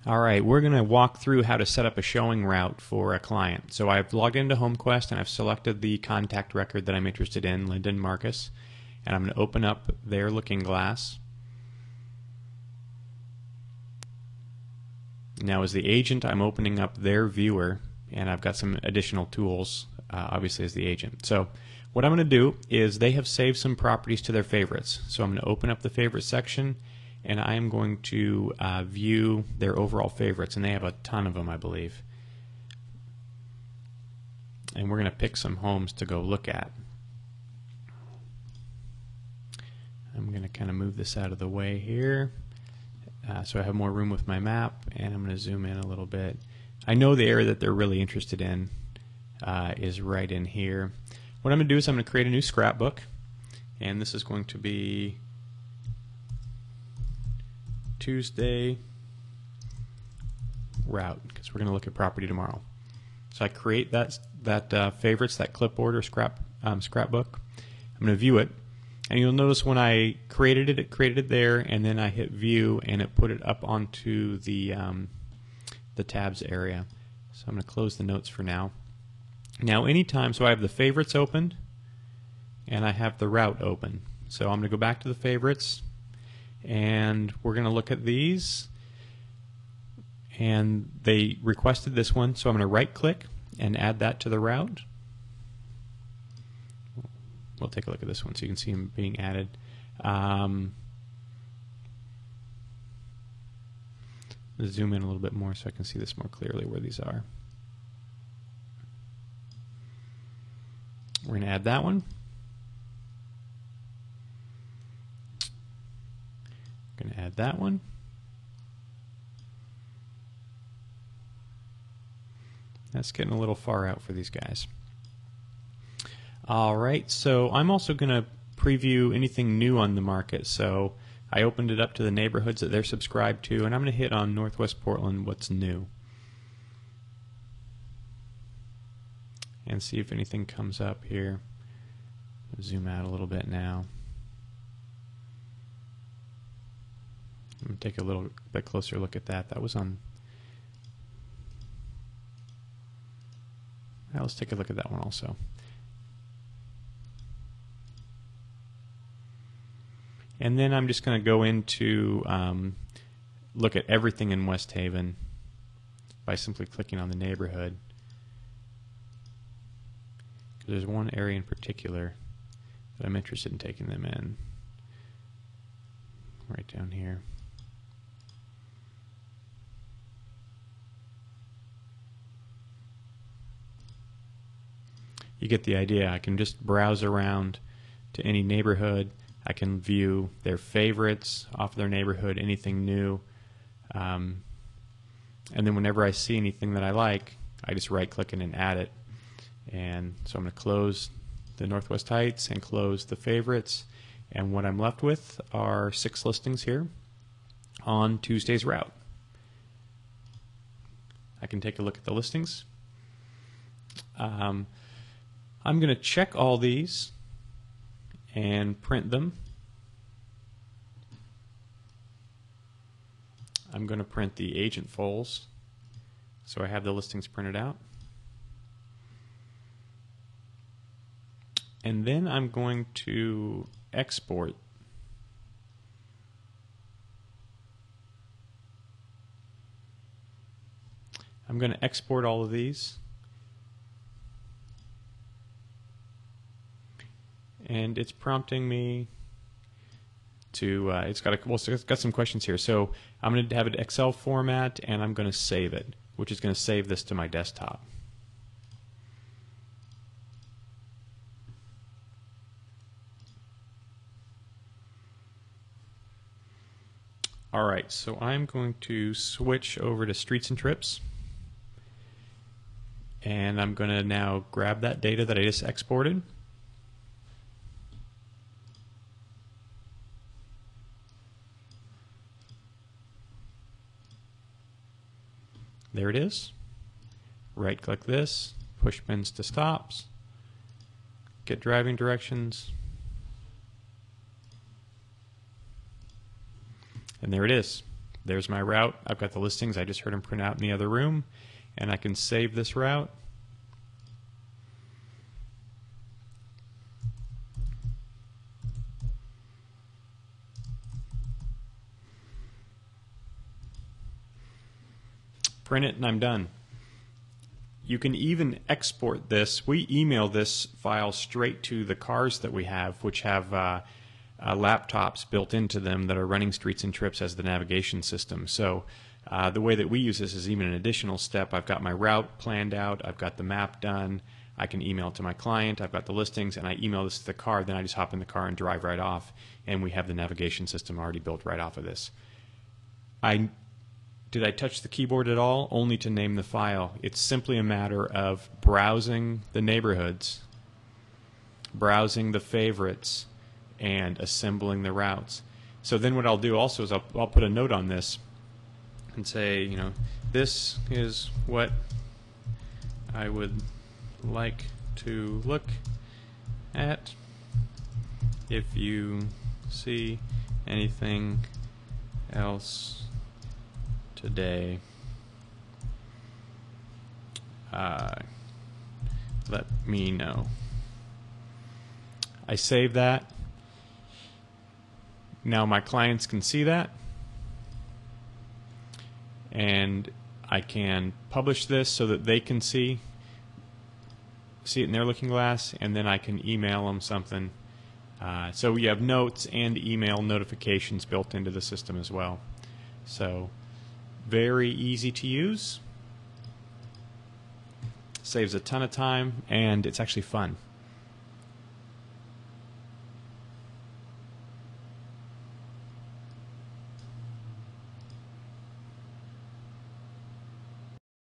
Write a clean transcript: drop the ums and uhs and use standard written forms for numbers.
Alright, we're going to walk through how to set up a showing route for a client. So I've logged into Homequest and I've selected the contact record that I'm interested in, Lyndon Marcus, and I'm going to open up their looking glass. Now as the agent, I'm opening up their viewer, and I've got some additional tools, obviously as the agent. So what I'm going to do is they have saved some properties to their favorites. So I'm going to open up the favorite section, and I am going to view their overall favorites, and they have a ton of them, I believe. And we're going to pick some homes to go look at. I'm going to kind of move this out of the way here so I have more room with my map, and I'm going to zoom in a little bit. I know the area that they're really interested in is right in here. What I'm going to do is I'm going to create a new scrapbook, and this is going to be Tuesday route, because we're going to look at property tomorrow. So I create that favorites, that clipboard or scrapbook. I'm going to view it, and you'll notice when I created it, it created it there, and then I hit view, and it put it up onto the tabs area. So I'm going to close the notes for now. Now anytime, so I have the favorites opened, and I have the route open. So I'm going to go back to the favorites, and we're going to look at these, and they requested this one, so I'm going to right click and add that to the route. We'll take a look at this one so you can see them being added. Let's zoom in a little bit more so I can see this more clearly where these are. We're going to add that one. Going to add that one. That's getting a little far out for these guys. Alright, so I'm also going to preview anything new on the market. So I opened it up to the neighborhoods that they're subscribed to, and I'm going to hit on Northwest Portland, what's new, and see if anything comes up here. Zoom out a little bit now. I'm going to take a little bit closer look at that. That was on... Well, let's take a look at that one also. And then I'm just going to go into look at everything in West Haven by simply clicking on the neighborhood. There's one area in particular that I'm interested in taking them in. Right down here. You get the idea. I can just browse around to any neighborhood. I can view their favorites off their neighborhood, anything new. And then whenever I see anything that I like, I just right click it and add it. And so I'm going to close the Northwest Heights and close the favorites. And what I'm left with are 6 listings here on Tuesday's route. I can take a look at the listings. I'm going to check all these and print them. I'm going to print the agent foals so I have the listings printed out. And then I'm going to export all of these, and it's prompting me to it's got some questions here. So I'm going to have an Excel format, and I'm going to save it, which is going to save this to my desktop. Alright, so I'm going to switch over to Streets and Trips, and I'm going to now grab that data that I just exported. There it is. Right click this, push pins to stops, get driving directions, and there it is. There's my route. I've got the listings. I just heard them print out in the other room, and I can save this route. Print it, and I'm done. You can even export this. We email this file straight to the cars that we have, which have laptops built into them that are running Streets and Trips as the navigation system. So the way that we use this is even an additional step. I've got my route planned out. I've got the map done. I can email it to my client. I've got the listings, and I email this to the car. Then I just hop in the car and drive right off, and we have the navigation system already built right off of this. Did I touch the keyboard at all? Only to name the file. It's simply a matter of browsing the neighborhoods, browsing the favorites, and assembling the routes. So then what I'll do also is I'll put a note on this and say, you know, this is what I would like to look at. If you see anything else today, let me know. I save that. Now my clients can see that, and I can publish this so that they can see it in their looking glass, and then I can email them something. So we have notes and email notifications built into the system as well. So very easy to use, saves a ton of time, and it's actually fun.